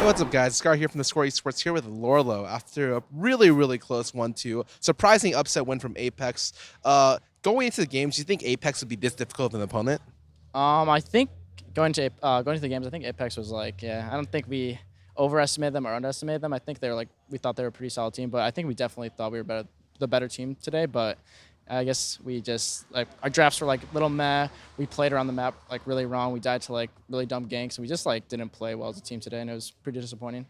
What's up, guys? Scar here from theScore eSports here with Lourlo after a really close 1-2. Surprising upset win from Apex. Going into the games, do you think Apex would be this difficult of an opponent? I think going to the games, I think Apex was like, yeah, I don't think we overestimated them or underestimated them. I think they were like we thought they were a pretty solid team, but I think we definitely thought we were the better team today. But I guess we just like our drafts were like little meh. We played around the map like really wrong. We died to like really dumb ganks, and we just like didn't play well as a team today, and it was pretty disappointing.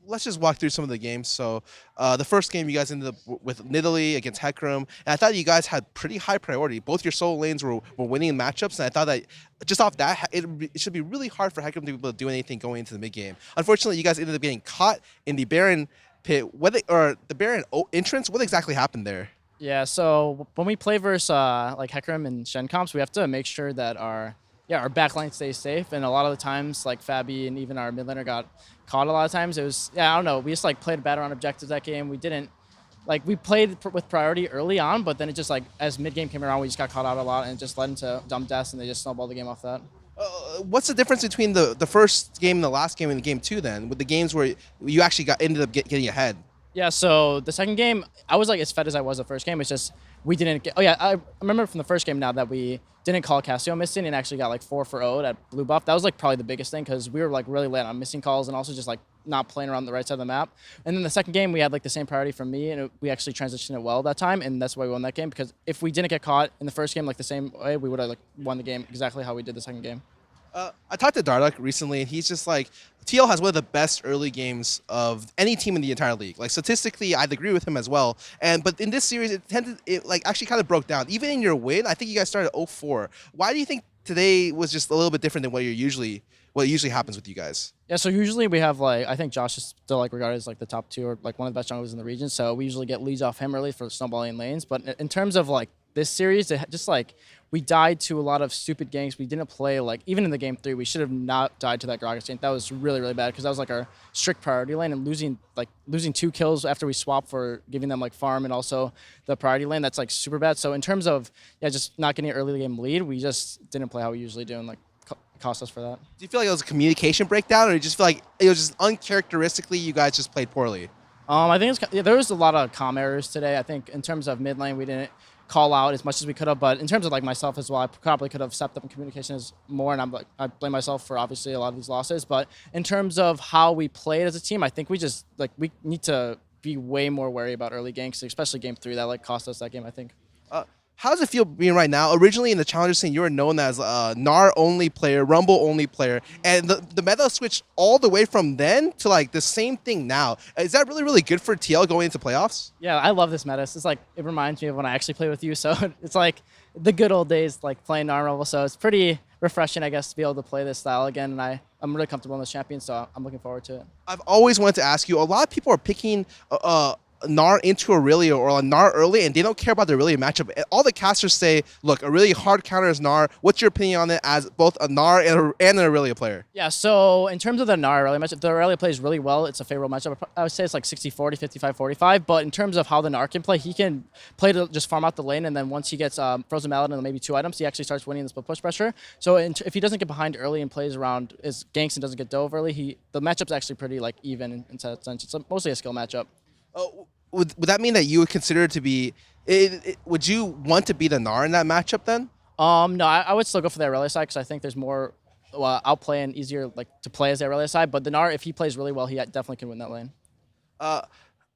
Let's just walk through some of the games. So the first game you guys ended up with Nidalee against Hecarim, and I thought you guys had pretty high priority. Both your solo lanes were winning matchups, and I thought that just off that, it should be really hard for Hecarim to be able to do anything going into the mid game. Unfortunately, you guys ended up getting caught in the Baron pit, or the Baron entrance. What exactly happened there? Yeah, so when we play versus like Hecarim and Shen comps, we have to make sure that our backline stays safe. And a lot of the times, like Fabi and even our mid laner got caught a lot of times. It was, I don't know, we just like played better on objectives that game. We didn't, like we played with priority early on, but then it just like, as mid game came around, we just got caught out a lot and it just led into dumb deaths and they just snowballed the game off that. What's the difference between the first game and the last game and game two then? With the games where you actually ended up getting ahead? Yeah, so the second game, I was like as fed as I was the first game. It's just we didn't get. Oh yeah, I remember from the first game now that we didn't call Cassio missing and actually got like 4 for 0 at blue buff. That was like probably the biggest thing because we were like really late on missing calls and also just like not playing around the right side of the map. And then the second game we had like the same priority from me and we actually transitioned it well that time and that's why we won that game because if we didn't get caught in the first game like the same way, we would have like won the game exactly how we did the second game. I talked to Dardoch recently, and he's just like, TL has one of the best early games of any team in the entire league. Like statistically, I'd agree with him as well. But in this series, it like actually kind of broke down. Even in your win, I think you guys started 0-4. Why do you think today was just a little bit different than what usually happens with you guys? Yeah, so usually we have like I think Josh is still like regarded as like the top 2 or like one of the best junglers in the region. So we usually get leads off him early for snowballing lanes. But in terms of like this series, it just like we died to a lot of stupid ganks. We didn't play like even in the game 3, we should have not died to that Gragas gank. That was really bad because that was like our strict priority lane and losing 2 kills after we swap for giving them like farm and also the priority lane. That's like super bad. So in terms of just not getting an early game lead, we just didn't play how we usually do and like cost us for that. Do you feel like it was a communication breakdown, or do you just feel like it was just uncharacteristically you guys just played poorly? I think there was a lot of comm errors today. I think in terms of mid lane, we didn't call out as much as we could have, but in terms of like myself as well, I probably could have stepped up in communications more, and I blame myself for obviously a lot of these losses. But in terms of how we played as a team, I think we just like we need to be way more wary about early ganks, especially game 3 that like cost us that game. I think. How does it feel being right now? Originally in the Challenger scene, you were known as a Gnar only player, Rumble only player, and the meta switched all the way from then to like the same thing now. Is that really good for TL going into playoffs? Yeah, I love this meta. It's like it reminds me of when I actually played with you. So it's like the good old days, like playing Gnar Rumble. So it's pretty refreshing, I guess, to be able to play this style again. And I'm really comfortable in this champion, so I'm looking forward to it. I've always wanted to ask you. A lot of people are picking Gnar into Aurelia or a Gnar early, and they don't care about the Aurelia matchup. All the casters say, look, a really hard counter is Gnar. What's your opinion on it as both a Gnar and an Aurelia player? Yeah, so in terms of the Gnar Aurelia matchup, the Aurelia plays really well. It's a favorable matchup. I would say it's like 60-40, 55-45. But in terms of how the Gnar can play, he can play to just farm out the lane, and then once he gets Frozen Mallet and maybe 2 items, he actually starts winning the split push pressure. So if he doesn't get behind early and plays around his ganks and doesn't get dove early, the matchup's actually pretty like even in that sense. It's mostly a skill matchup. Would that mean that you would consider it to be? Would you want to be the Gnar in that matchup then? No, I would still go for the Aurelia side because I think there's more outplay and easier like to play as the Aurelia side. But the Gnar, if he plays really well, he definitely can win that lane. I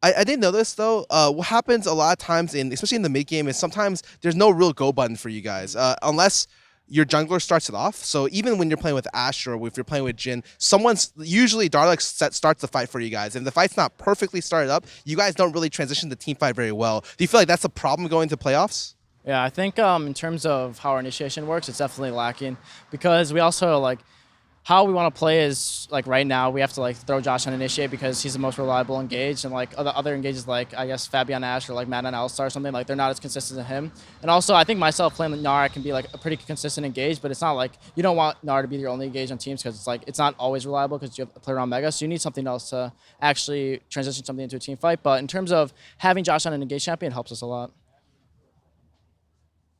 didn't know this though. What happens a lot of times especially in the mid game, is sometimes there's no real go button for you guys unless your jungler starts it off. So even when you're playing with Ashe or if you're playing with Jhin, usually Dardoch starts the fight for you guys. And if the fight's not perfectly started up, you guys don't really transition the team fight very well. Do you feel like that's a problem going into playoffs? Yeah, I think in terms of how our initiation works, it's definitely lacking because we also like how we want to play is like right now we have to like throw Josh on initiate because he's the most reliable engage, and like other engages like I guess Fabian Ashe or like Matt on Alistar or something, like they're not as consistent as him. And also I think myself playing with Gnar can be like a pretty consistent engage, but it's not like you don't want Gnar to be your only engage on teams because it's like it's not always reliable because you have to play around Mega, so you need something else to actually transition something into a team fight. But in terms of having Josh on an engage champion, it helps us a lot.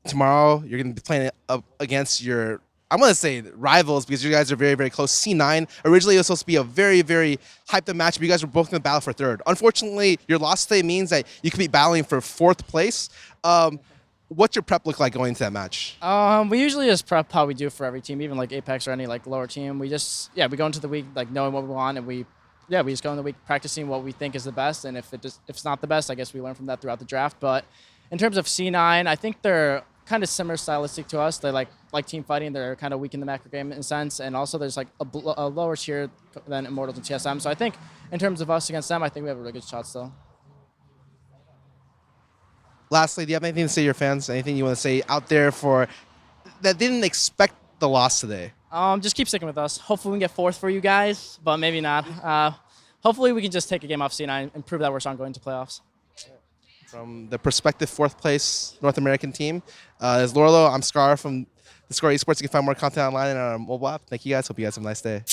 Tomorrow you're going to be playing up against your I'm gonna say rivals because you guys are very, very close. C9 originally it was supposed to be a very, very hyped up match, but you guys were both in the battle for third. Unfortunately, your loss today means that you could be battling for fourth place. What's your prep look like going into that match? We usually just prep how we do for every team, even like Apex or any like lower team. We just we go into the week like knowing what we want, and we just go in the week practicing what we think is the best. And if it's not the best, I guess we learn from that throughout the draft. But in terms of C9, I think they're kind of similar stylistic to us. They like team fighting. They're kind of weak in the macro game in a sense, and also there's like a lower tier than Immortals and TSM. So I think in terms of us against them, I think we have a really good shot still. Lastly, do you have anything to say to your fans? Anything you want to say out there for that didn't expect the loss today? Just keep sticking with us. Hopefully we can get fourth for you guys, but maybe not. Hopefully we can just take a game off C9 and prove that we're strong going to playoffs. From the prospective fourth place North American team, is Lourlo. I'm Scarra from theScore eSports. You can find more content online on our mobile app. Thank you guys. Hope you guys have a nice day.